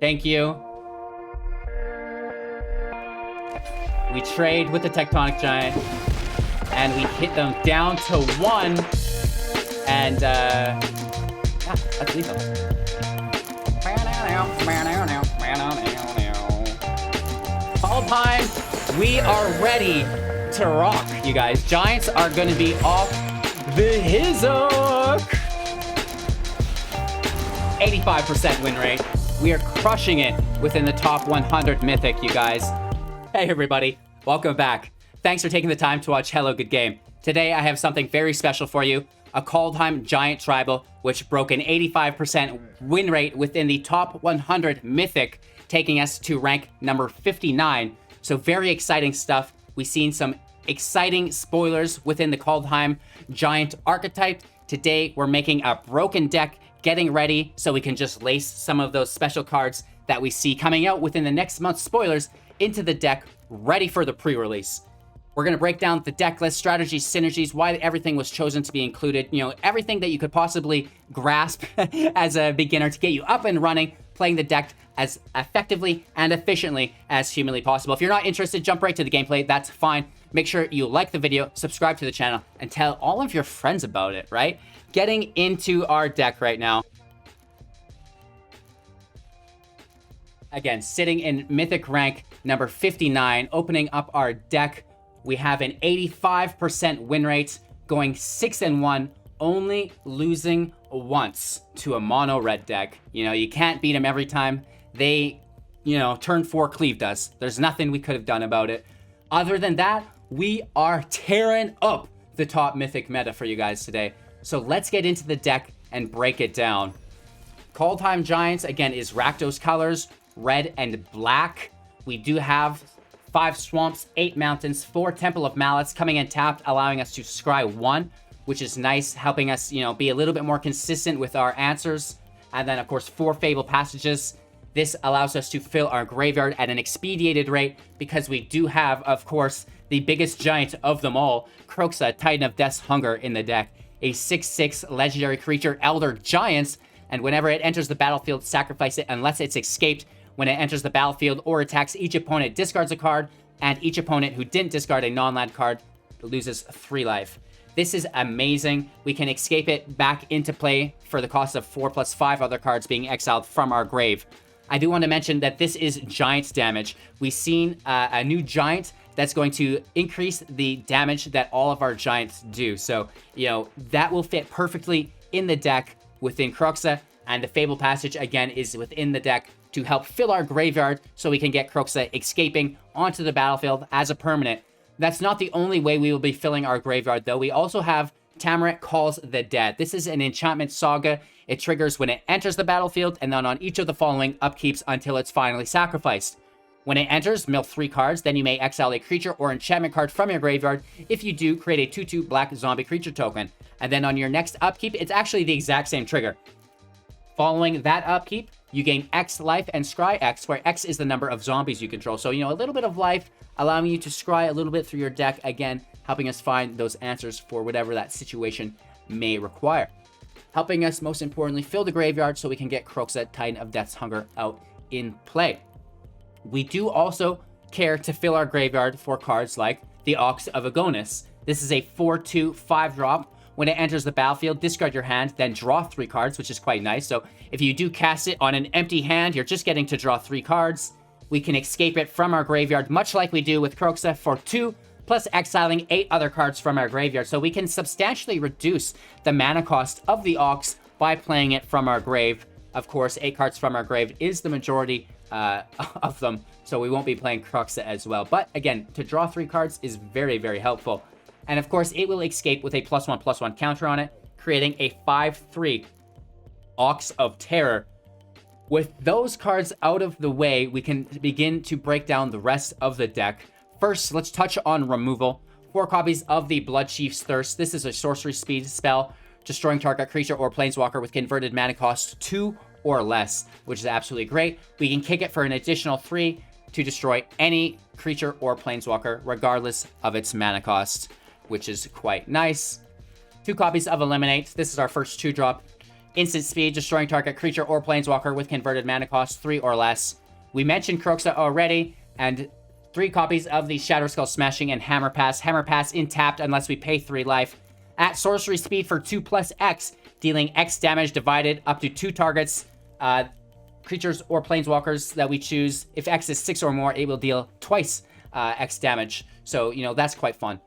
Thank you. We trade with the Tectonic Giant, and we hit them down to 1. And, yeah, let's leave them. Kaldheim, we are ready to rock, you guys. Giants are going to be off the hizzock. 85% win rate. We are crushing it within the top 100 Mythic, you guys. Hey, everybody. Welcome back. Thanks for taking the time to watch Hello Good Game. Today, I have something very special for you. A Kaldheim Giant Tribal, which broke an 85% win rate within the top 100 Mythic, taking us to rank number 59. So very exciting stuff. We've seen some exciting spoilers within the Kaldheim Giant archetype. Today, we're making a broken deck, getting ready so we can just lace some of those special cards that we see coming out within the next month's spoilers into the deck, ready for the pre-release. We're going to break down the deck list, strategies, synergies, why everything was chosen to be included, you know, everything that you could possibly grasp as a beginner to get you up and running, playing the deck as effectively and efficiently as humanly possible. If you're not interested, jump right to the gameplay. That's fine. Make sure you like the video, subscribe to the channel, and tell all of your friends about it, right? Getting into our deck right now. Again, sitting in Mythic rank number 59, opening up our deck. We have an 85% win rate, going 6-1, only losing once to a mono red deck. You know, you can't beat them every time. They, you know, turn 4 cleaved us. There's nothing we could have done about it. Other than that, we are tearing up the top Mythic meta for you guys today. So let's get into the deck and break it down. Kaldheim Giants, again, is Rakdos colors, red and black. We do have 5 swamps, 8 mountains, 4 Temple of Malice coming in tapped, allowing us to scry 1, which is nice, helping us, you know, be a little bit more consistent with our answers. And then, of course, 4 Fabled Passages. This allows us to fill our graveyard at an expedited rate because we do have, of course, the biggest giant of them all, Kroxa, Titan of Death's Hunger, in the deck. A 6/6 legendary creature, Elder Giants, and whenever it enters the battlefield, sacrifice it unless it's escaped. When it enters the battlefield or attacks, each opponent discards a card, and each opponent who didn't discard a non-land card loses 3 life. This is amazing. We can escape it back into play for the cost of 4 + 5 other cards being exiled from our grave. I do want to mention that this is giant damage. We've seen a new giant that's going to increase the damage that all of our giants do. So, you know, that will fit perfectly in the deck within Kroxa, and the Fabled Passage, again, is within the deck to help fill our graveyard so we can get Kroxa escaping onto the battlefield as a permanent. That's not the only way we will be filling our graveyard, though. We also have Tymaret Calls the Dead. This is an enchantment saga. It triggers when it enters the battlefield, and then on each of the following upkeeps until it's finally sacrificed. When it enters, mill 3 cards, then you may exile a creature or enchantment card from your graveyard. If you do, create a 2/2 black zombie creature token. And then on your next upkeep, it's actually the exact same trigger. Following that upkeep, you gain X life and scry X, where X is the number of zombies you control. So, you know, a little bit of life, allowing you to scry a little bit through your deck, again, helping us find those answers for whatever that situation may require. Helping us, most importantly, fill the graveyard so we can get Kroxa, Titan of Death's Hunger, out in play. We do also care to fill our graveyard for cards like the Ox of Agonas. This is a 4/2 5-drop. When it enters the battlefield, discard your hand, then draw 3 cards, which is quite nice. So if you do cast it on an empty hand, you're just getting to draw 3 cards. We can escape it from our graveyard, much like we do with Kroxa, for 2, plus exiling 8 other cards from our graveyard. So we can substantially reduce the mana cost of the Ox by playing it from our grave. Of course, 8 cards from our grave is the majority of them, so we won't be playing Kroxa as well. But again, to draw 3 cards is very, very helpful. And of course, it will escape with a +1/+1 counter on it, creating a 5/3 Ox of Terror. With those cards out of the way, we can begin to break down the rest of the deck. First, let's touch on removal. 4 copies of the Bloodchief's Thirst. This is a sorcery speed spell, destroying target creature or planeswalker with converted mana cost 2 or less, which is absolutely great. We can kick it for an additional 3 to destroy any creature or planeswalker, regardless of its mana cost, which is quite nice. 2 copies of Eliminate. This is our first 2-drop. instant speed, destroying target creature or planeswalker with converted mana cost 3 or less. We mentioned Kroxa already, and 3 copies of the Shatterskull Smashing and Hammer Pass. Hammer Pass in tapped unless we pay 3 life. At sorcery speed for 2+X, dealing X damage divided up to 2 targets, creatures or planeswalkers that we choose. If X is 6 or more, it will deal twice X damage. So, you know, that's quite fun.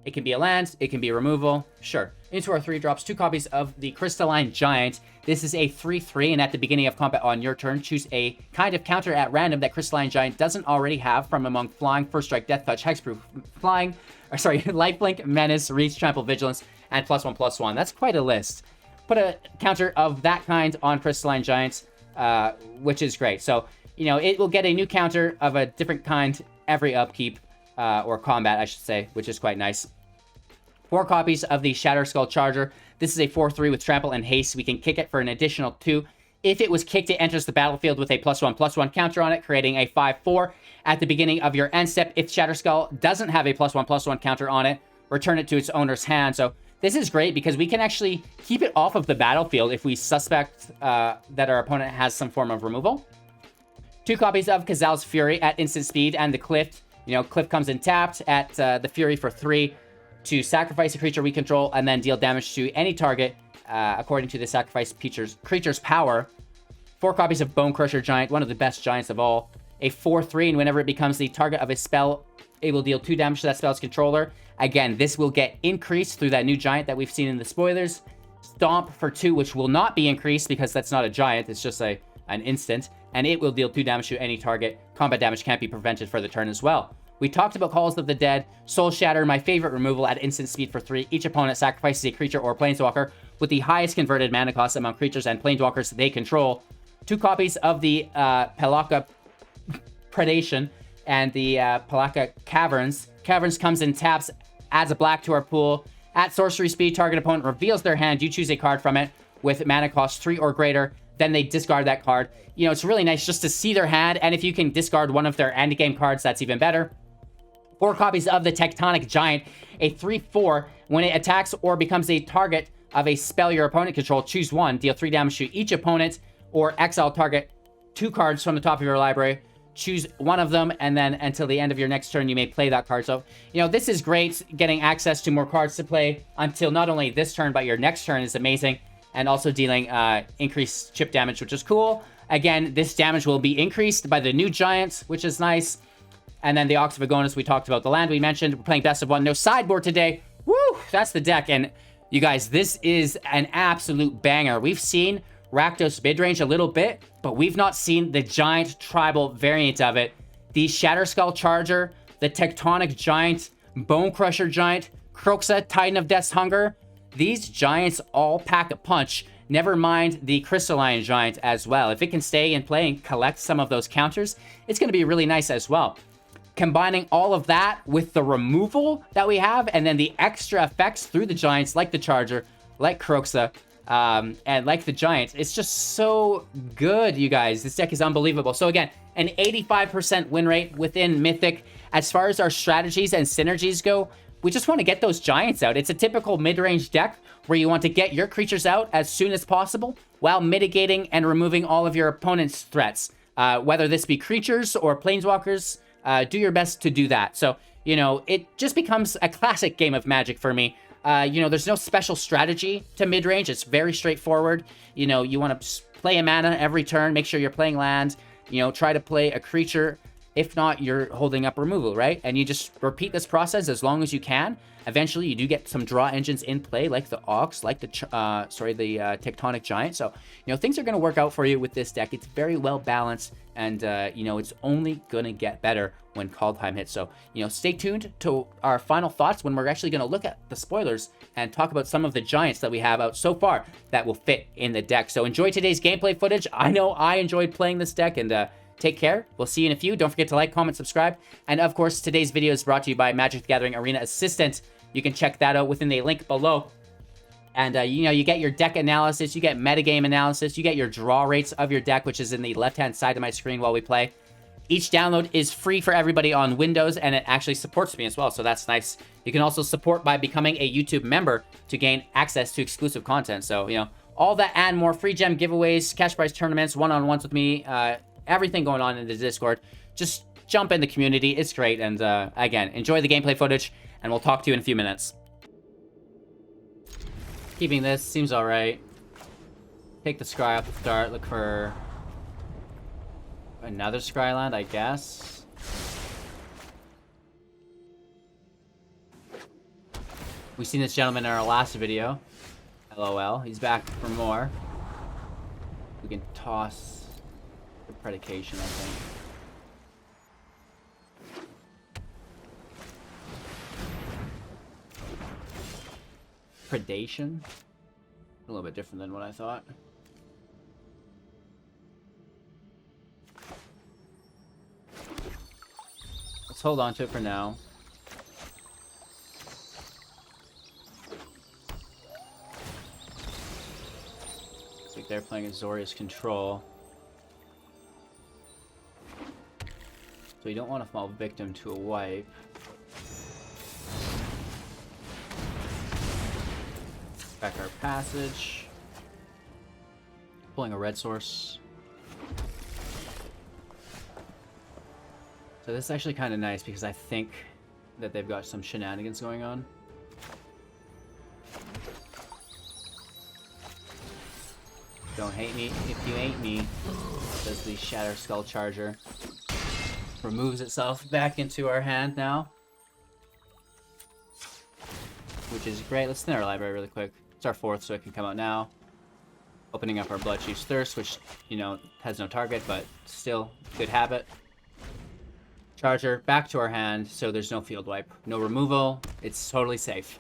It can be a land, it can be removal, sure. Into our 3 drops, 2 copies of the Crystalline Giant. This is a 3/3, and at the beginning of combat on your turn, choose a kind of counter at random that Crystalline Giant doesn't already have from among flying, first strike, death touch, hexproof, flying, or sorry, lifelink, menace, reach, trample, vigilance, and +1/+1. That's quite a list. Put a counter of that kind on Crystalline Giant, which is great. So, you know, it will get a new counter of a different kind every upkeep, or combat, I should say, which is quite nice. 4 copies of the Shatterskull Charger. This is a 4/3 with trample and haste. We can kick it for an additional 2. If it was kicked, it enters the battlefield with a +1/+1 counter on it, creating a 5/4 at the beginning of your end step. If Shatterskull doesn't have a +1/+1 counter on it, return it to its owner's hand. So this is great because we can actually keep it off of the battlefield if we suspect that our opponent has some form of removal. 2 copies of Kazuul's Fury at instant speed and the Cliff. You know, Cliff comes in tapped at the Fury for 3 to sacrifice a creature we control and then deal damage to any target according to the sacrifice creature's power. 4 copies of Bonecrusher Giant, one of the best giants of all. A 4/3, and whenever it becomes the target of a spell, it will deal 2 damage to that spell's controller. Again, this will get increased through that new giant that we've seen in the spoilers. Stomp for 2, which will not be increased because that's not a giant, it's just an instant. And it will deal 2 damage to any target. Combat damage can't be prevented for the turn as well. We talked about Calls of the Dead. Soul Shatter, my favorite removal at instant speed for 3. Each opponent sacrifices a creature or planeswalker with the highest converted mana cost among creatures and planeswalkers they control. 2 copies of the Pelakka Predation and the Pelakka Caverns. Caverns comes in taps, adds a black to our pool. At sorcery speed, target opponent reveals their hand. You choose a card from it with mana cost 3 or greater. Then they discard that card. You know, it's really nice just to see their hand, and if you can discard one of their endgame cards, that's even better. 4 copies of the Tectonic Giant, a 3/4. When it attacks or becomes a target of a spell your opponent controls, choose 1, deal 3 damage to each opponent, or exile target 2 cards from the top of your library. Choose one of them, and then until the end of your next turn, you may play that card. So, you know, this is great. Getting access to more cards to play until not only this turn, but your next turn is amazing. And also dealing increased chip damage, which is cool. Again, this damage will be increased by the new giants, which is nice. And then the Ox of Agonas, we talked about the land we mentioned. We're playing best of 1. No sideboard today. Woo! That's the deck. And you guys, this is an absolute banger. We've seen Rakdos midrange a little bit, but we've not seen the giant tribal variant of it. The Shatterskull Charger, the Tectonic Giant, Bonecrusher Giant, Kroxa, Titan of Death's Hunger. These giants all pack a punch. Never mind the Crystalline Giant as well. If it can stay in play and collect some of those counters, it's going to be really nice as well. Combining all of that with the removal that we have, and then the extra effects through the giants, like the Charger, like Kroxa, and like the Giant, it's just so good, you guys. This deck is unbelievable. So again, an 85% win rate within Mythic. As far as our strategies and synergies go, we just want to get those giants out. It's a typical mid-range deck where you want to get your creatures out as soon as possible while mitigating and removing all of your opponent's threats. Whether this be creatures or planeswalkers, do your best to do that. So, you know, it just becomes a classic game of Magic for me. You know, there's no special strategy to mid-range. It's very straightforward. You know, you want to play a mana every turn, make sure you're playing land, you know, try to play a creature. If not, you're holding up removal, right? And you just repeat this process as long as you can. Eventually, you do get some draw engines in play, like the Ox, like the Tectonic Giant. So, you know, things are going to work out for you with this deck. It's very well balanced, and, you know, it's only going to get better when Kaldheim hits. So, you know, stay tuned to our final thoughts when we're actually going to look at the spoilers and talk about some of the giants that we have out so far that will fit in the deck. So enjoy today's gameplay footage. I know I enjoyed playing this deck, and, take care. We'll see you in a few. Don't forget to like, comment, subscribe. And of course, today's video is brought to you by Magic the Gathering Arena Assistant. You can check that out within the link below. And, you know, you get your deck analysis, you get metagame analysis, you get your draw rates of your deck, which is in the left-hand side of my screen while we play. Each download is free for everybody on Windows, and it actually supports me as well, so that's nice. You can also support by becoming a YouTube member to gain access to exclusive content. So, you know, All that and more. Free gem giveaways, cash prize tournaments, one-on-ones with me. Everything going on in the Discord. Just jump in the community. It's great. And again, enjoy the gameplay footage. And we'll talk to you in a few minutes. Keeping this. Seems alright. Take the scry off the start. Look for another Scryland, I guess. We've seen this gentleman in our last video. LOL. He's back for more. We can toss the Predation, I think. Predation? A little bit different than what I thought. Let's hold on to it for now. Looks like they're playing Azorius Control. So you don't want to fall victim to a wipe. Back our passage. Pulling a red source. So this is actually kind of nice because I think that they've got some shenanigans going on. Don't hate me if you ain't me, says the Shatterskull Charger. Removes itself back into our hand now. Which is great. Let's thin our library really quick. It's our 4th, so it can come out now. Opening up our Bloodchief's Thirst, which, you know, has no target, but still good habit. Charger back to our hand, so there's no field wipe. No removal. It's totally safe.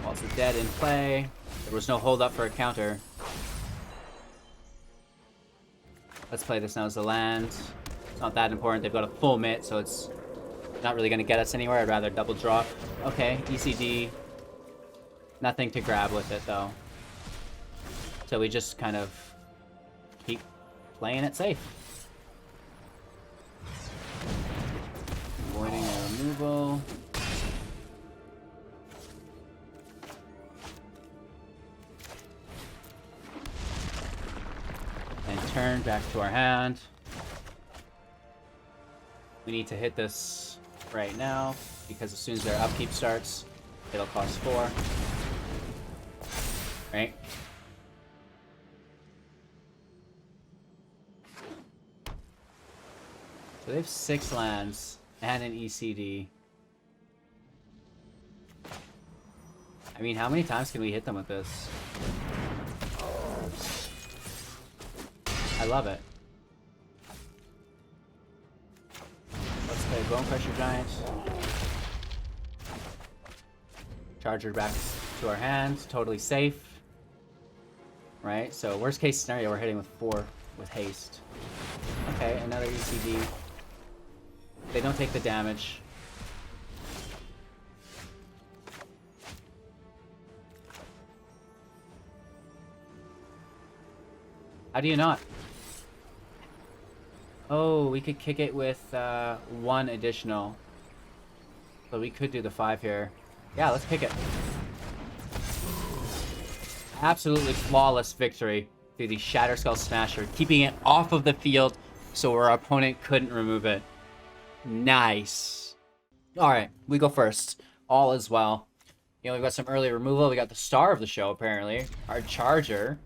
Walls of Dead in play. There was no hold up for a counter. Let's play this now as a land. It's not that important. They've got a full mitt, so it's not really going to get us anywhere. I'd rather double drop. Okay, ECD. Nothing to grab with it, though. So we just kind of keep playing it safe. Avoiding a removal. And turn back to our hand. We need to hit this right now, because as soon as their upkeep starts, it'll cost 4. Right? So they have 6 lands and an ECD. I mean, how many times can we hit them with this? I love it. Let's play Bonecrusher Giant. Charger back to our hands. Totally safe. Right? So worst case scenario, we're hitting with 4 with haste. Okay, another ECD. They don't take the damage. How do you not? Oh, we could kick it with 1 additional. So we could do the 5 here. Yeah, let's kick it. Absolutely flawless victory through the Shatterskull Smasher, keeping it off of the field so our opponent couldn't remove it. Nice. Alright, we go first. All is well. You know, we've got some early removal. We got the star of the show, apparently. Our Charger.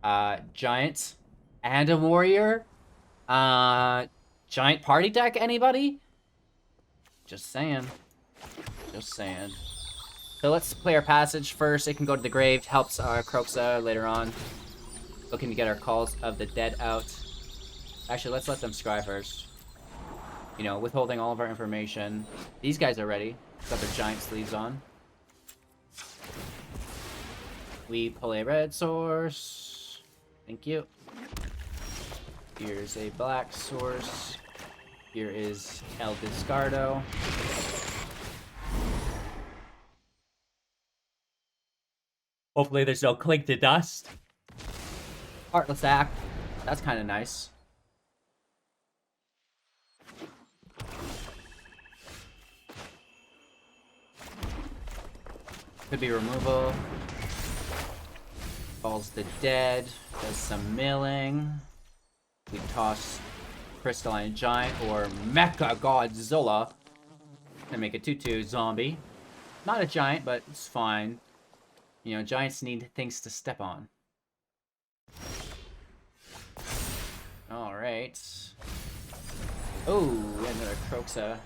Giant. And a Warrior. Giant party deck, anybody? Just saying. Just saying. So let's play our passage first. It can go to the grave. Helps our Kroxa later on. Looking to get our Calls of the Dead out. Actually, let's let them scry first. You know, withholding all of our information. These guys are ready. Got their giant sleeves on. We pull a red source. Thank you. Here's a black source. Here is El Discardo. Hopefully there's no clink to dust. Heartless Act. That's kind of nice. Could be removal. Calls the dead. Does some milling. We toss Crystalline Giant or Mecha Godzilla. And make a 2/2 zombie. Not a giant, but it's fine. You know, giants need things to step on. Alright. Oh, another Kroxa.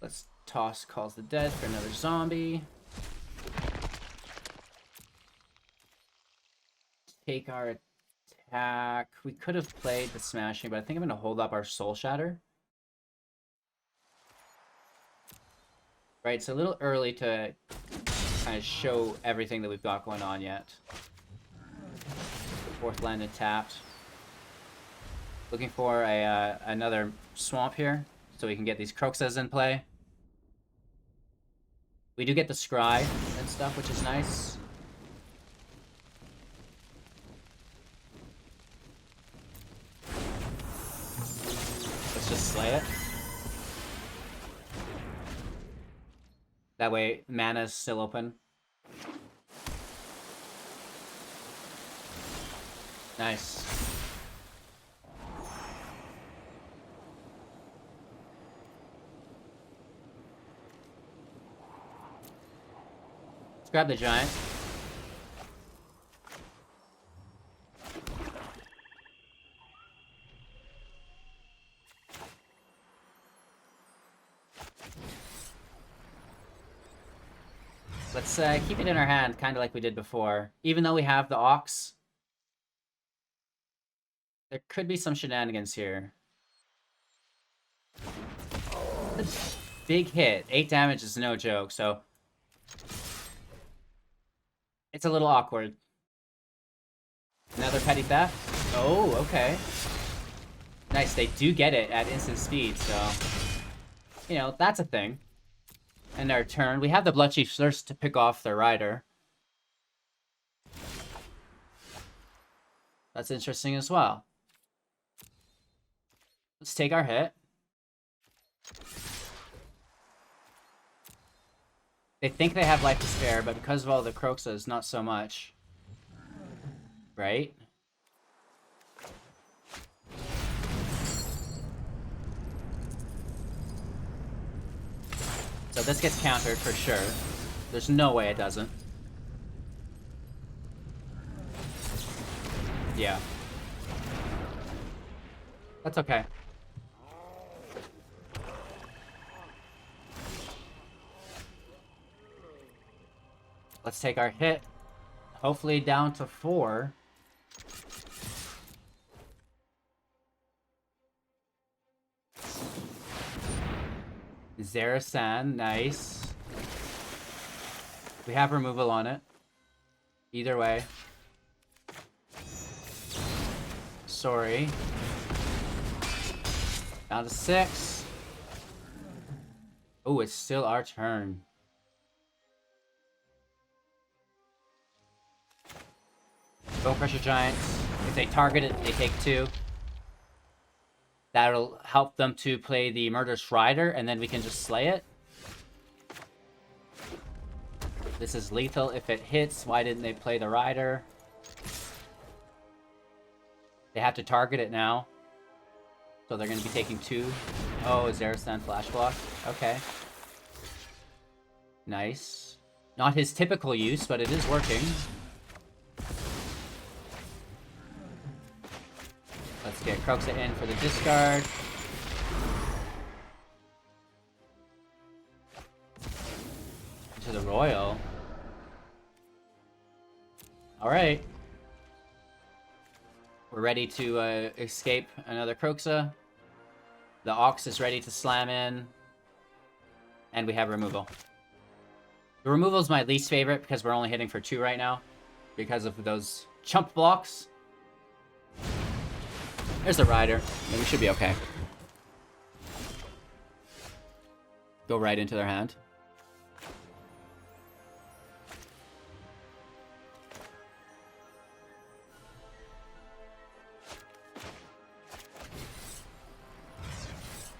Let's toss Calls the Dead for another zombie. Take our attack. We could have played the Smashing, but I think I'm going to hold up our Soul Shatter. Right, it's a little early to kind of show everything that we've got going on yet. Fourth landed tapped. Looking for a another swamp here, so we can get these Kroxas in play. We do get the Scry and stuff, which is nice. Let's just slay it. That way, mana's still open. Nice. Let's grab the giant. Let's keep it in our hand, kind of like we did before. Even though we have the Ox, there could be some shenanigans here. Big hit. 8 damage is no joke, so it's a little awkward. Another petty theft. Oh, okay. Nice, they do get it at instant speed, so you know, that's a thing. And our turn, we have the Bloodchief first to pick off their rider. That's interesting as well. Let's take our hit. They think they have life to spare, but because of all the Kroxas, not so much. Right? So this gets countered for sure. There's no way it doesn't. Yeah. That's okay. Let's take our hit. Hopefully down to 4. Zerasan, nice. We have removal on it. Either way. Sorry. Down to 6. Oh, it's still our turn. Bonecrusher Giant. If they target it, they take 2. That'll help them to play the Murderous Rider, and then we can just slay it. This is lethal if it hits. Why didn't they play the Rider? They have to target it now. So they're going to be taking 2. Oh, Zerasan Flash Block. Okay. Nice. Not his typical use, but it is working. Let's get Kroxa in for the discard. To the Royal. Alright. We're ready to escape another Kroxa. The Ox is ready to slam in. And we have removal. The removal is my least favorite because we're only hitting for 2 right now. Because of those chump blocks. There's the Rider. And we should be okay. Go right into their hand.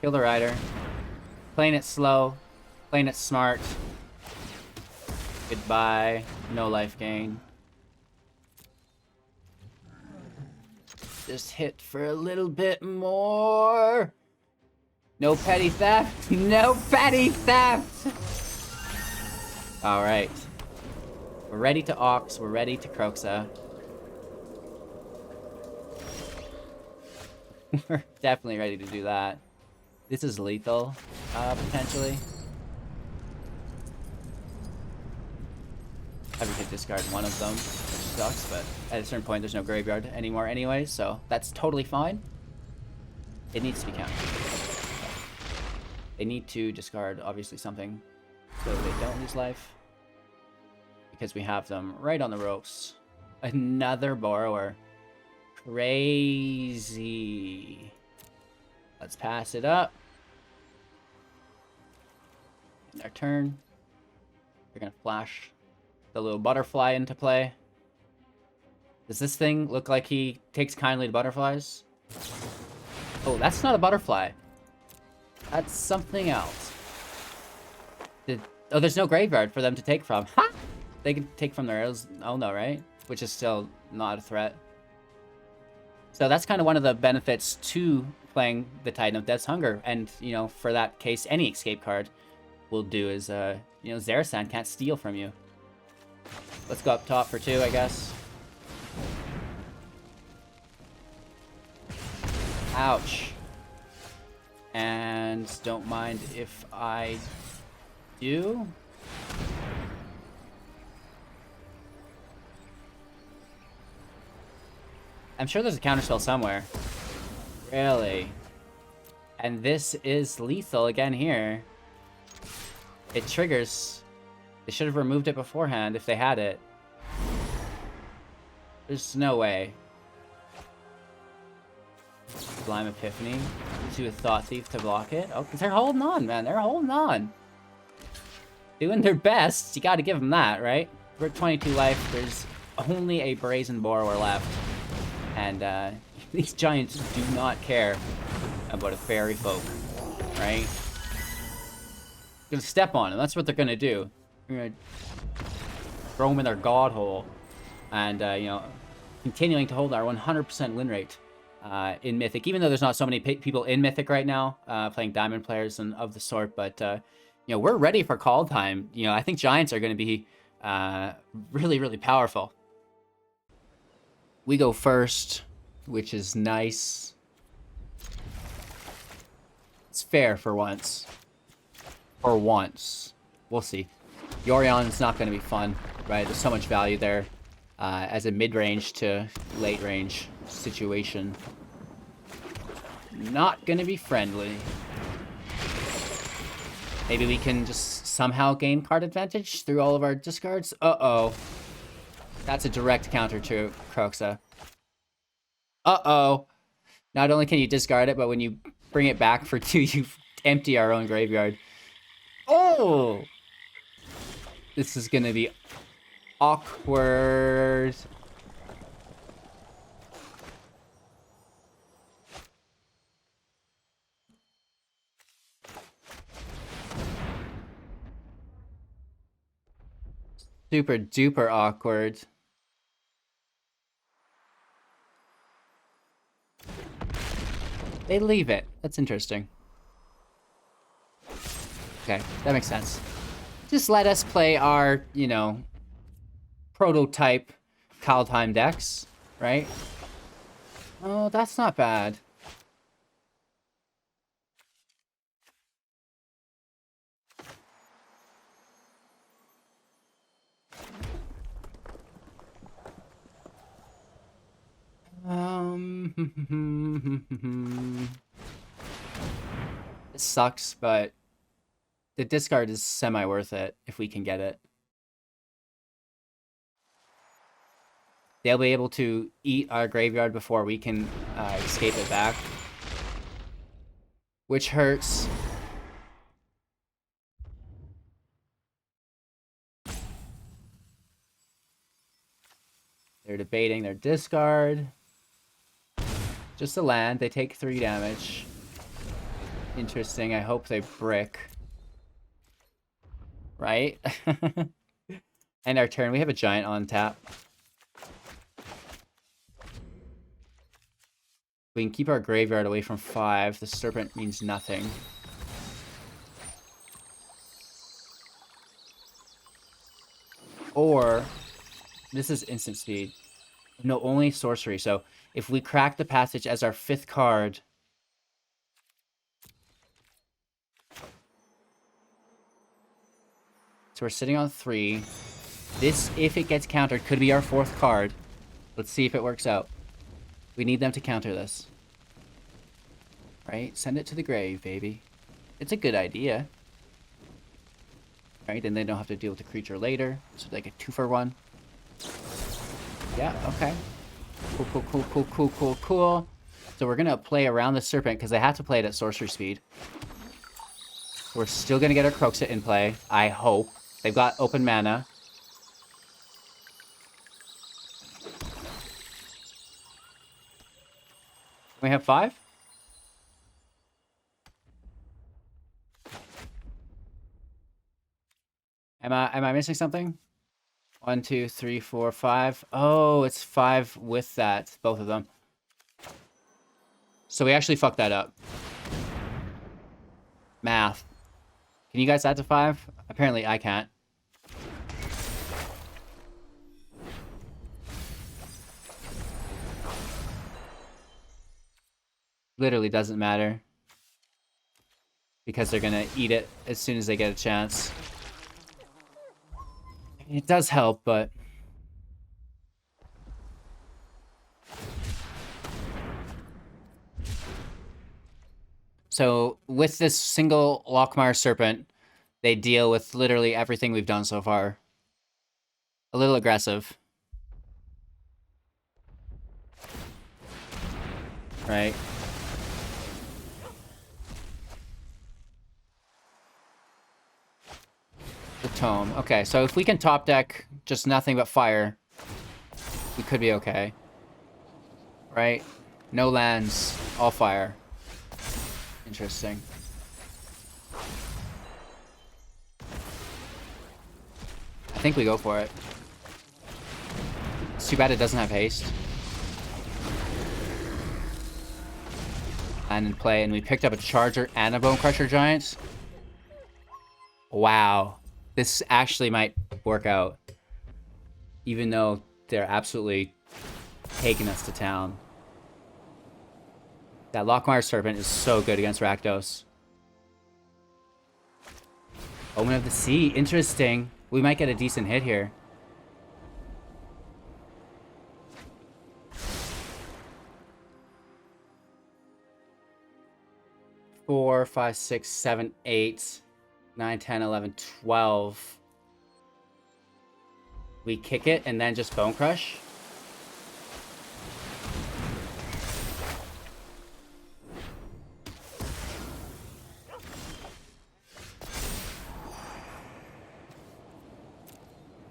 Kill the Rider. Playing it slow. Playing it smart. Goodbye. No life gain. Just hit for a little bit more. No petty theft. No petty theft. All right. We're ready to Ox. We're ready to Kroxa. We're definitely ready to do that. This is lethal, potentially. Every could discard one of them, which sucks, but at a certain point there's no graveyard anymore anyway, so that's totally fine. It needs to be counted. They need to discard, obviously, something so they don't lose life. Because we have them right on the ropes. Another borrower. Crazy. Let's pass it up. In our turn. We're gonna flash the little butterfly into play. Does this thing look like he takes kindly to butterflies? Oh, that's not a butterfly. That's something else. Oh, there's no graveyard for them to take from. Ha! They can take from their no, right? Which is still not a threat. So that's kind of one of the benefits to playing the Titan of Death's Hunger. And, you know, for that case, any escape card will do is, you know, Zerasan can't steal from you. Let's go up top for 2, I guess. Ouch. And don't mind if I do. I'm sure there's a counterspell somewhere. Really? And this is lethal again here. It triggers. They should have removed it beforehand if they had it. There's no way. Sublime Epiphany. To a Thought Thief to block it. Oh, because they're holding on, man. They're holding on. Doing their best. You gotta give them that, right? We're at 22 life. There's only a Brazen Borrower left. And these giants do not care about a fairy folk, right? Gonna step on them. That's what they're gonna do. They're gonna throw them in their god hole, and you know, continuing to hold our 100% win rate in Mythic. Even though there's not so many people in Mythic right now, playing Diamond players and of the sort, but you know, we're ready for Kaldheim. You know, I think giants are gonna be really, really powerful. We go first, which is nice. It's fair for once. For once. We'll see. Yorion's not going to be fun, right? There's so much value there as a mid-range to late-range situation. Not going to be friendly. Maybe we can just somehow gain card advantage through all of our discards? Uh-oh. That's a direct counter to Kroxa. Uh-oh. Not only can you discard it, but when you bring it back for 2, you empty our own graveyard. Oh! This is gonna be awkward. Super duper awkward. They leave it. That's interesting. Okay, that makes sense. Just let us play our, you know, prototype Kaldheim decks, right? Oh, that's not bad. It sucks, but the discard is semi-worth it if we can get it. They'll be able to eat our graveyard before we can escape it back. Which hurts. They're debating their discard. Just a land. They take 3 damage. Interesting. I hope they brick. Right? End our turn. We have a giant on tap. We can keep our graveyard away from 5. The serpent means nothing. Or, this is instant speed. No, only sorcery. So, if we crack the passage as our 5th card... So we're sitting on 3. This, if it gets countered, could be our 4th card. Let's see if it works out. We need them to counter this. Right? Send it to the grave, baby. It's a good idea. Right? And they don't have to deal with the creature later. So they get 2 for 1. Yeah, okay. Cool. So we're going to play around the serpent because they have to play it at sorcery speed. We're still going to get our Kroxa in play, I hope. They've got open mana. We have 5? Am I missing something? 1, 2, 3, 4, 5. Oh, it's 5 with that, both of them. So we actually fucked that up. Math. Can you guys add to 5? Apparently I can't. Literally doesn't matter. Because they're gonna eat it as soon as they get a chance. It does help, but... So, with this single Lockmire Serpent, they deal with literally everything we've done so far. A little aggressive. Right? The Tome. Okay, so if we can top deck just nothing but fire, we could be okay. Right? No lands, all fire. Interesting. I think we go for it. It's too bad it doesn't have haste. And in play, and we picked up a Charger and a Bonecrusher Giant. Wow. This actually might work out. Even though they're absolutely taking us to town. That Lockmire Serpent is so good against Rakdos. Omen of the Sea. Interesting. We might get a decent hit here. Four, 5, 6, 7, 8, 9, 10, 11, 12. We kick it and then just Bone Crush.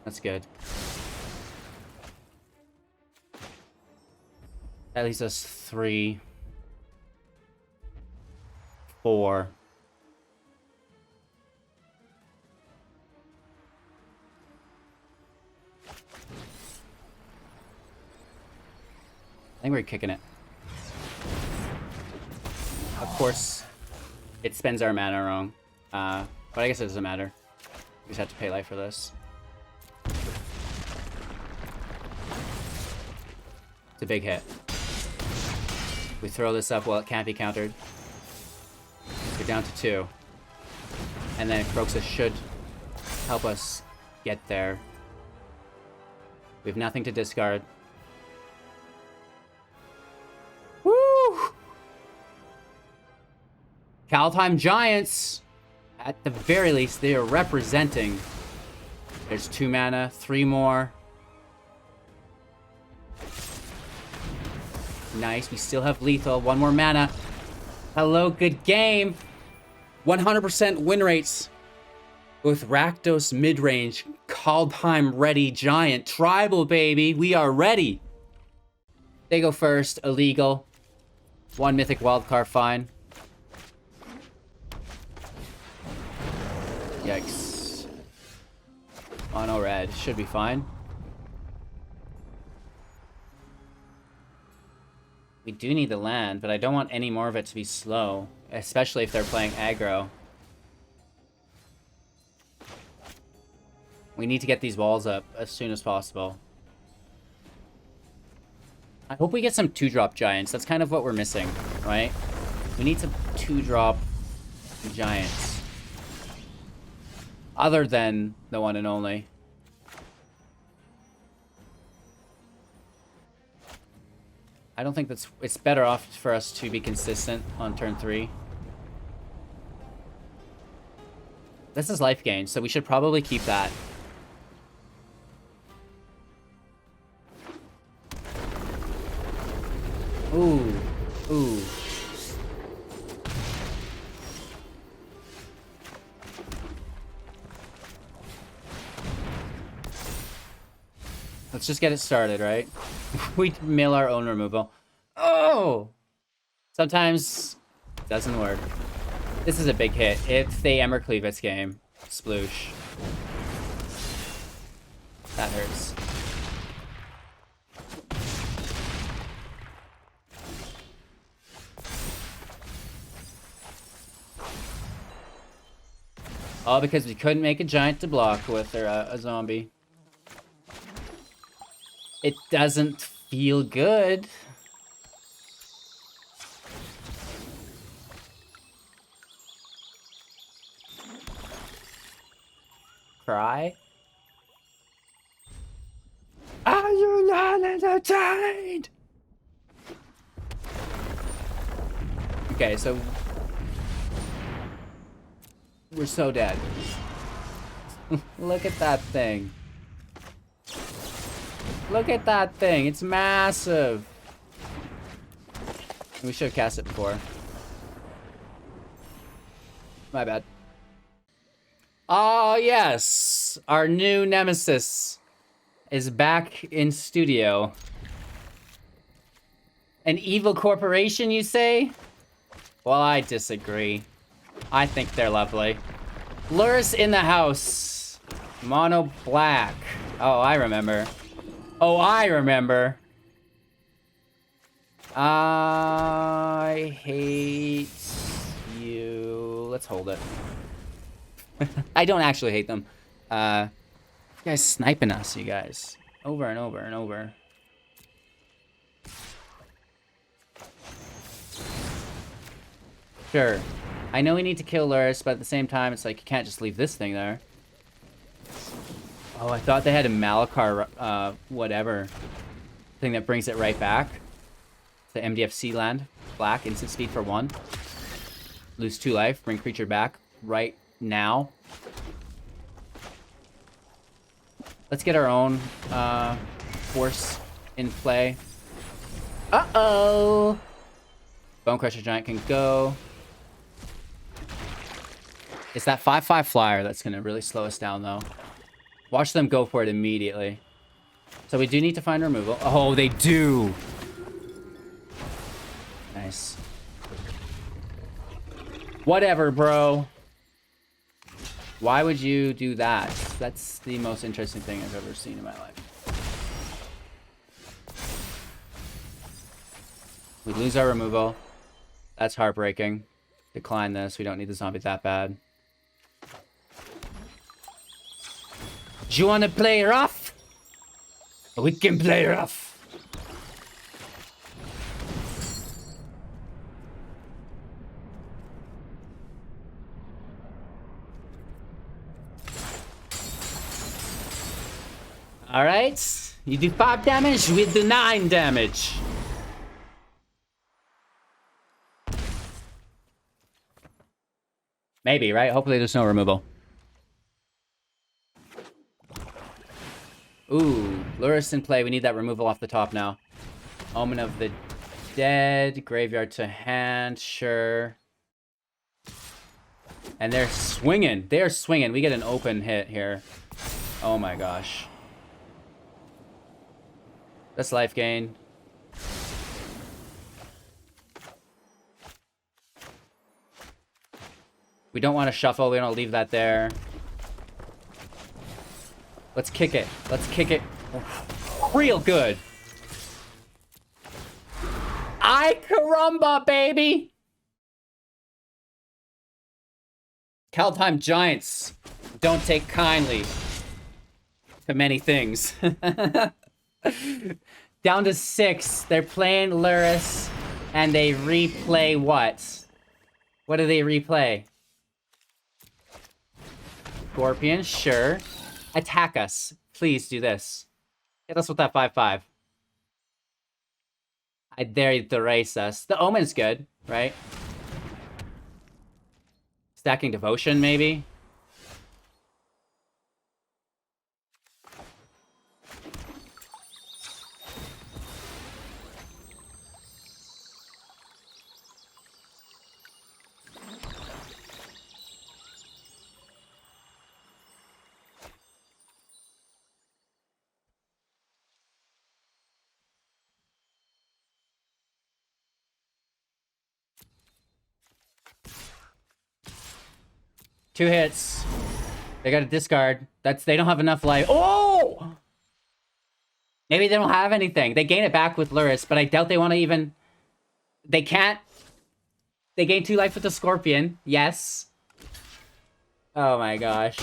That's good. That leaves us 3, 4. I think we're kicking it. Of course, it spends our mana wrong. But I guess it doesn't matter. We just have to pay life for this. It's a big hit. We throw this up, well, it can't be countered. We're down to 2. And then Kroxa should help us get there. We have nothing to discard. Woo! Kaldheim Giants! At the very least, they are representing. There's 2 mana, 3 more. Nice, we still have lethal. 1 more mana. Hello, good game. 100% win rates with Rakdos mid-range. Kaldheim ready Giant. Tribal, baby. We are ready. They go first. Illegal. 1 mythic wildcard, fine. Yikes. Mono red. Should be fine. We do need the land, but I don't want any more of it to be slow. Especially if they're playing aggro. We need to get these walls up as soon as possible. I hope we get some 2-drop giants. That's kind of what we're missing, right? We need some 2-drop giants. Other than the one and only. I don't think that's... It's better off for us to be consistent on turn 3. This is life gain, so we should probably keep that. Ooh. Ooh. Let's just get it started, right? We mill our own removal. Oh! Sometimes it doesn't work. This is a big hit. If they Embercleave its game. Sploosh. That hurts. All because we couldn't make a giant to block with or a zombie. It doesn't feel good. Cry? Are you not entertained? Okay, so we're so dead. Look at that thing. Look at that thing. It's massive. We should have cast it before. My bad. Oh, yes. Our new nemesis is back in studio. An evil corporation, you say? Well, I disagree. I think they're lovely. Luris in the house. Mono black. Oh, I remember. Oh, I remember. I hate you. Let's hold it. I don't actually hate them. You guys sniping us, you guys. Over and over and over. Sure. I know we need to kill Luris, but at the same time, it's like, you can't just leave this thing there. Oh, I thought they had a Malakar, whatever. Thing that brings it right back. The MDFC land. Black, instant speed for 1. Lose 2 life, bring creature back right now. Let's get our own, force in play. Uh-oh! Bonecrusher Giant can go. It's that 5/5 flyer that's gonna really slow us down, though. Watch them go for it immediately. So we do need to find removal. Oh, they do! Nice. Whatever, bro. Why would you do that? That's the most interesting thing I've ever seen in my life. We lose our removal. That's heartbreaking. Decline this. We don't need the zombie that bad. Do you want to play rough? We can play rough. Alright. You do 5 damage, we do 9 damage. Maybe, right? Hopefully there's no removal. Ooh, Luris in play. We need that removal off the top now. Omen of the Dead. Graveyard to hand. Sure. And they're swinging. They're swinging. We get an open hit here. Oh my gosh. That's life gain. We don't want to shuffle. We don't leave that there. Let's kick it. Let's kick it real good. Ay caramba, baby! Kaldheim Giants don't take kindly to many things. Down to 6. They're playing Luris, and they replay what? What do they replay? Scorpion, sure. Attack us. Please do this. Hit us with that 5/5. I dare you to race us. The Omen's good, right? Stacking Devotion, maybe? Two hits. They got to discard. They don't have enough life. Oh! Maybe they don't have anything. They gain it back with Luris, but I doubt they want to even... They can't... They gain 2 life with the Scorpion. Yes. Oh my gosh.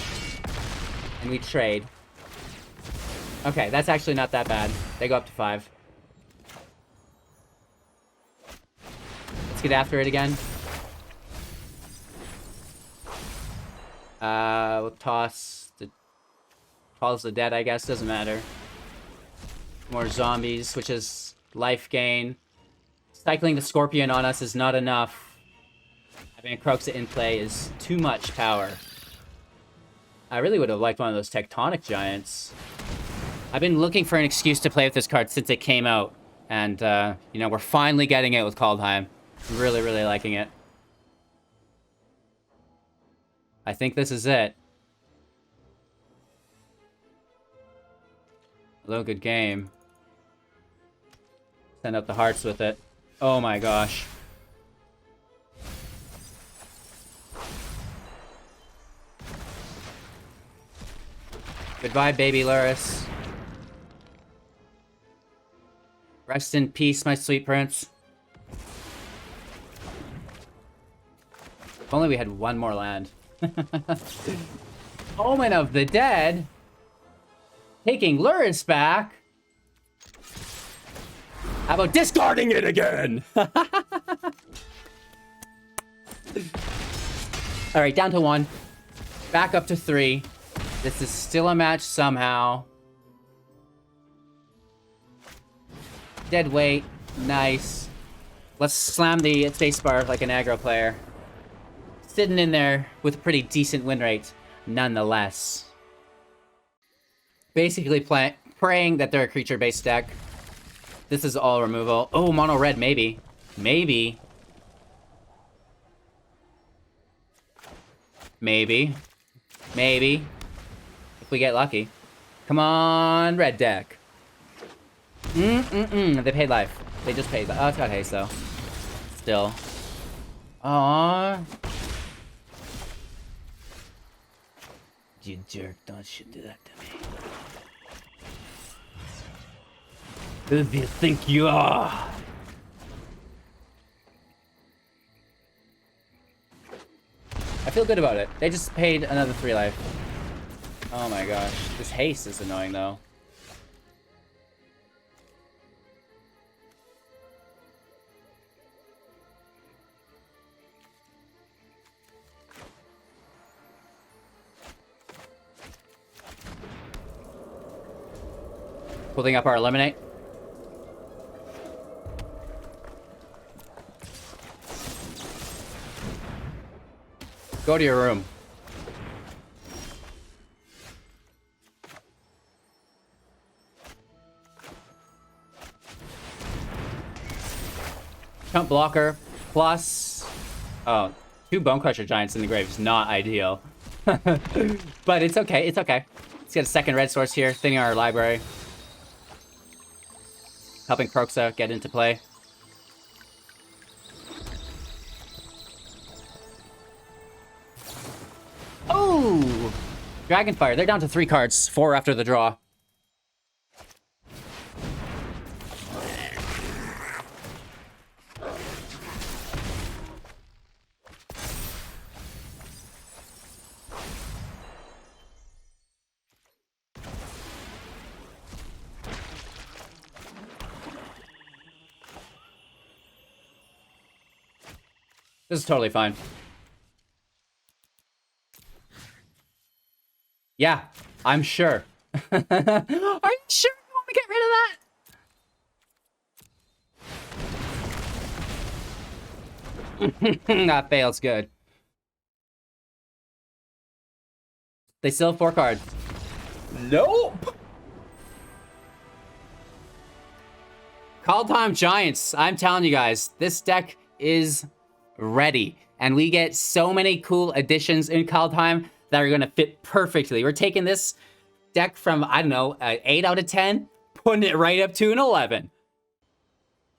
And we trade. Okay, that's actually not that bad. They go up to 5. Let's get after it again. We'll toss the dead, I guess. Doesn't matter. More zombies, which is life gain. Cycling the Scorpion on us is not enough. Having a Kroxa in play is too much power. I really would have liked one of those Tectonic Giants. I've been looking for an excuse to play with this card since it came out. And, you know, we're finally getting it with Kaldheim. Really, really liking it. I think this is it. Hello, good game. Send out the hearts with it. Oh my gosh. Goodbye, baby Luris. Rest in peace, my sweet prince. If only we had one more land. Omen of the Dead. Taking Luris back. How about discarding it again? Alright, down to 1. Back up to 3. This is still a match somehow. Dead weight. Nice. Let's slam the spacebar like an aggro player. Sitting in there with a pretty decent win rate, nonetheless. Basically praying that they're a creature-based deck. This is all removal. Oh, mono red, maybe. Maybe. Maybe. Maybe. If we get lucky. Come on, red deck. They paid life. They just paid. Oh, it's got haste, though. Still. Aww. You jerk, don't you do that to me. Who do you think you are? I feel good about it. They just paid another 3 life. Oh my gosh. This haste is annoying, though. Pulling up our eliminate. Go to your room. Chump blocker plus... Oh, 2 Bonecrusher Giants in the grave is not ideal. But it's okay, it's okay. Let's get a second red source here, thinning our library. Helping Kroxa get into play. Oh! Dragonfire, they're down to 3 cards. 4 after the draw. This is totally fine. Yeah, I'm sure. Are you sure you want to get rid of that? That fails good. They still have 4 cards. Nope. Kaldheim Giants. I'm telling you guys, this deck is ready. And we get so many cool additions in Kaldheim that are going to fit perfectly. We're taking this deck from, I don't know, 8 out of 10, putting it right up to an 11.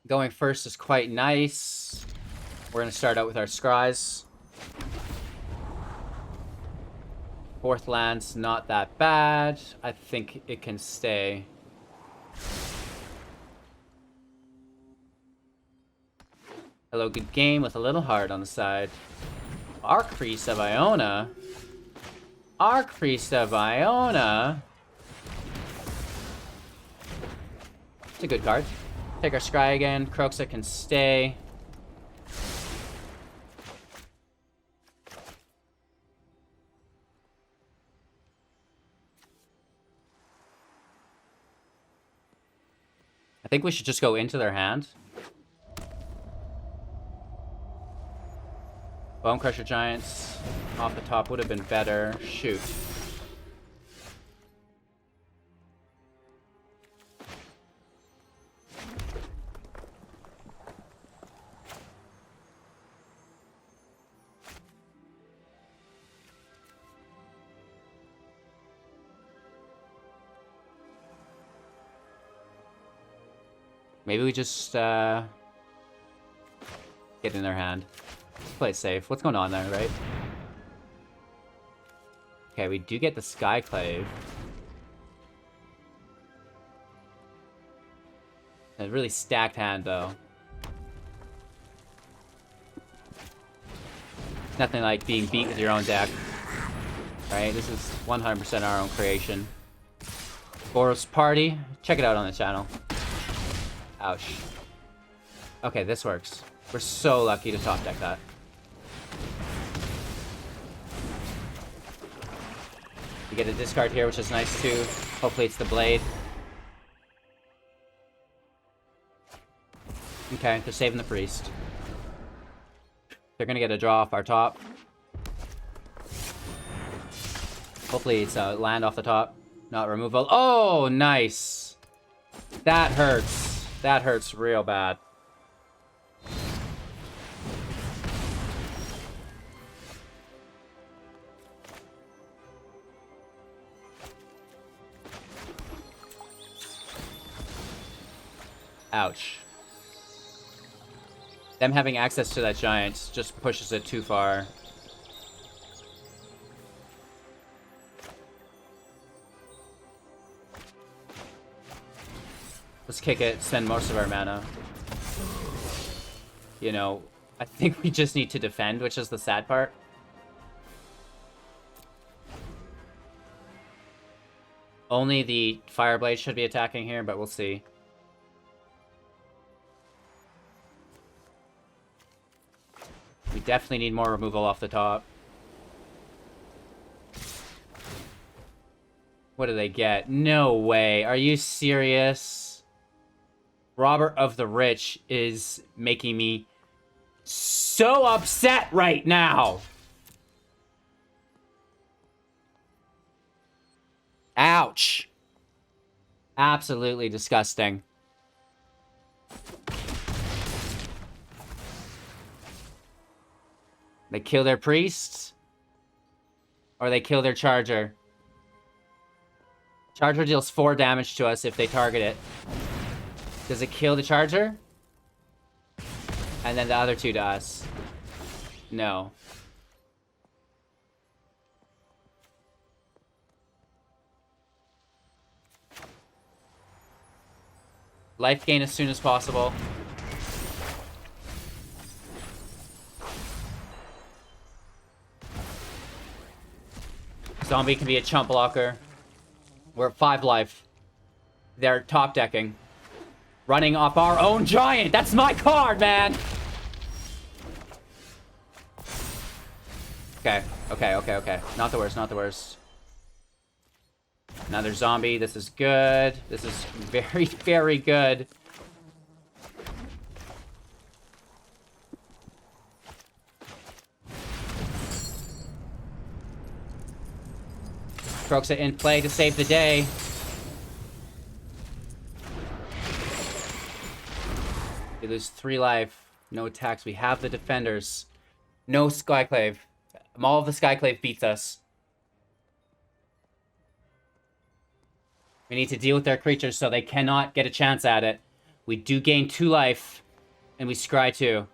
Going first is quite nice. We're going to start out with our scries. 4th land's not that bad. I think it can stay. Hello, good game with a little heart on the side. Archpriest of Iona. Archpriest of Iona. It's a good card. Take our scry again. Kroxa can stay. I think we should just go into their hand. Bonecrusher Giants off the top would have been better. Shoot. Maybe we just get in their hand. Let's play it safe. What's going on there, right? Okay, we do get the Skyclave. A really stacked hand, though. Nothing like being beat with your own deck. Right? This is 100% our own creation. Boros Party. Check it out on the channel. Ouch. Okay, this works. We're so lucky to top deck that. We get a discard here, which is nice too. Hopefully it's the blade. Okay, they're saving the priest. They're gonna get a draw off our top. Hopefully it's a land off the top, not removal. Oh, nice! That hurts. That hurts real bad. Ouch. Them having access to that giant just pushes it too far. Let's kick it, spend most of our mana. You know, I think we just need to defend, which is the sad part. Only the Fireblade should be attacking here, but we'll see. We definitely need more removal off the top. What do they get? No way. Are you serious? Robert of the Rich is making me so upset right now. Ouch. Absolutely disgusting. They kill their priests, or they kill their charger. Charger deals 4 damage to us if they target it. Does it kill the charger? And then the other 2 to us. No. Life gain as soon as possible. Zombie can be a chump blocker. We're at 5 life. They're top decking. Running off our own giant. That's my card, man. Okay. Not the worst, not the worst. Another zombie. This is good. This is very, very good. Kroxa in play to save the day. We lose 3 life. No attacks. We have the defenders. No Skyclave. Maul of the Skyclave beats us. We need to deal with their creatures so they cannot get a chance at it. We do gain 2 life. And we scry 2.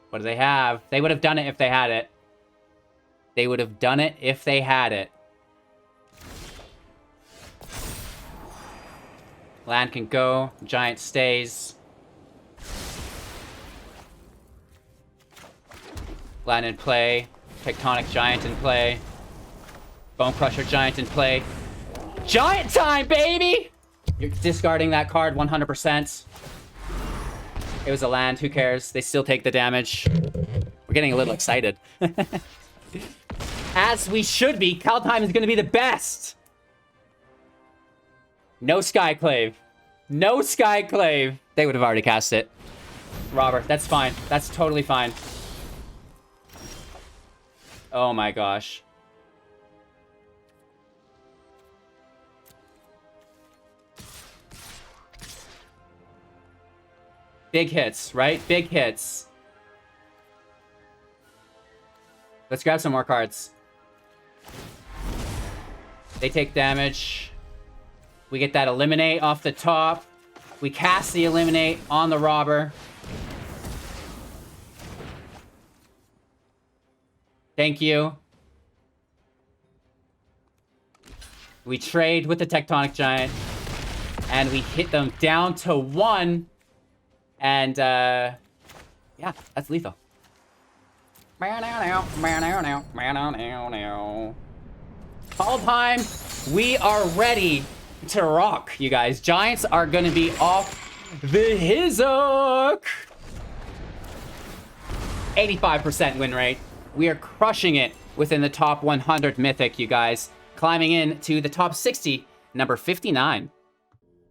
What do they have? They would have done it if they had it. They would have done it if they had it. Land can go. Giant stays. Land in play. Tectonic Giant in play. Bonecrusher Giant in play. Giant time, baby! You're discarding that card 100%. It was a land. Who cares? They still take the damage. We're getting a little excited. As we should be. Kaldheim is going to be the best. No Skyclave. No Skyclave. They would have already cast it. Robert, that's fine. That's totally fine. Oh my gosh. Big hits, right? Big hits. Let's grab some more cards. They take damage. We get that Eliminate off the top. We cast the Eliminate on the Robber. Thank you. We trade with the Tectonic Giant. And we hit them down to 1. And, yeah, that's lethal. Kaldheim, we are ready to rock, you guys. Giants are going to be off the hizzock. 85% win rate. We are crushing it within the top 100 Mythic, you guys. Climbing in to the top 60, number 59.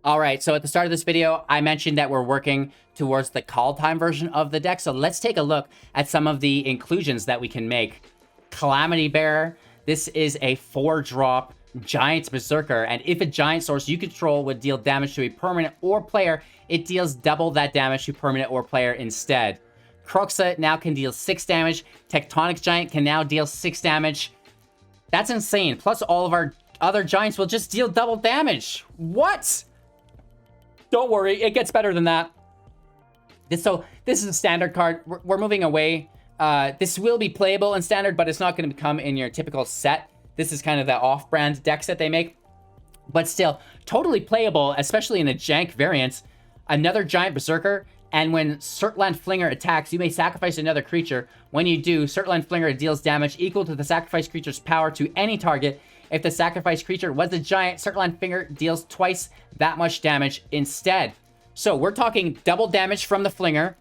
All right, so at the start of this video, I mentioned that we're working towards the Kaldheim version of the deck. So let's take a look at some of the inclusions that we can make. Calamity Bearer. This is a 4-drop Giant Berserker. And if a Giant source you control would deal damage to a permanent or player, it deals double that damage to permanent or player instead. Kroxa now can deal 6 damage. Tectonic Giant can now deal 6 damage. That's insane. Plus all of our other Giants will just deal double damage. What? Don't worry, it gets better than that. This is a standard card. We're moving away. This will be playable in standard, but it's not going to come in your typical set. This is kind of the off-brand decks that they make. But still, totally playable, especially in a jank variant. Another Giant Berserker, and when Surtland Flinger attacks, you may sacrifice another creature. When you do, Surtland Flinger deals damage equal to the sacrificed creature's power to any target. If the sacrificed creature was a giant, Surtland Flinger deals twice that much damage instead. So we're talking double damage from the Flinger,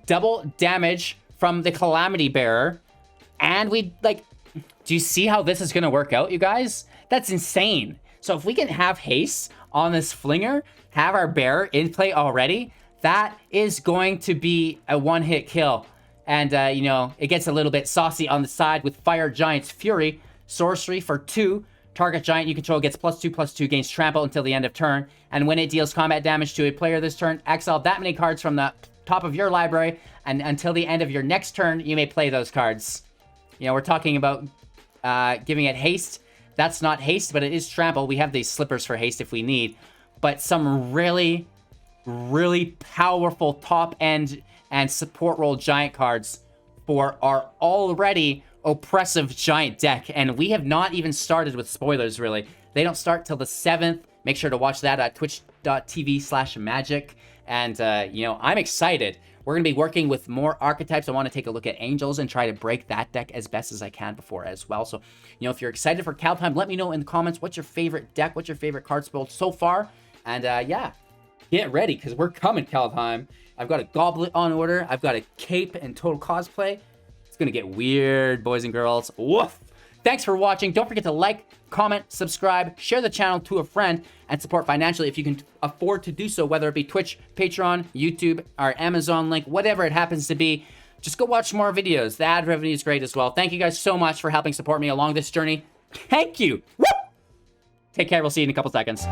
double damage from the Calamity Bearer, and we, like, do you see how this is going to work out, you guys? That's insane. So if we can have haste on this Flinger, have our Bearer in play already, that is going to be a one-hit kill. And, you know, it gets a little bit saucy on the side with Fire Giant's Fury, sorcery for 2. Target giant you control gets +2/+2, gains trample until the end of turn. And when it deals combat damage to a player this turn, exile that many cards from the top of your library. And until the end of your next turn, you may play those cards. You know, we're talking about giving it haste. That's not haste, but it is trample. We have these slippers for haste if we need. But some really, really powerful top end and support role giant cards for our already oppressive giant deck. And we have not even started with spoilers, really. They don't start till the 7th make sure to watch that at twitch.tv/magic. And, you know, I'm excited. We're going to be working with more archetypes. I want to take a look at Angels and try to break that deck as best as I can before as well. So, you know, if you're excited for Kaldheim, let me know in the comments what's your favorite deck, what's your favorite card spell so far. And, yeah, get ready because we're coming, Kaldheim. I've got a Goblet on order. I've got a Cape and Total Cosplay. It's going to get weird, boys and girls. Woof. Thanks for watching. Don't forget to like, comment, subscribe, share the channel to a friend, and support financially if you can afford to do so, whether it be Twitch, Patreon, YouTube, our Amazon link, whatever it happens to be. Just go watch more videos. The ad revenue is great as well. Thank you guys so much for helping support me along this journey. Thank you. Woo! Take care. We'll see you in a couple seconds.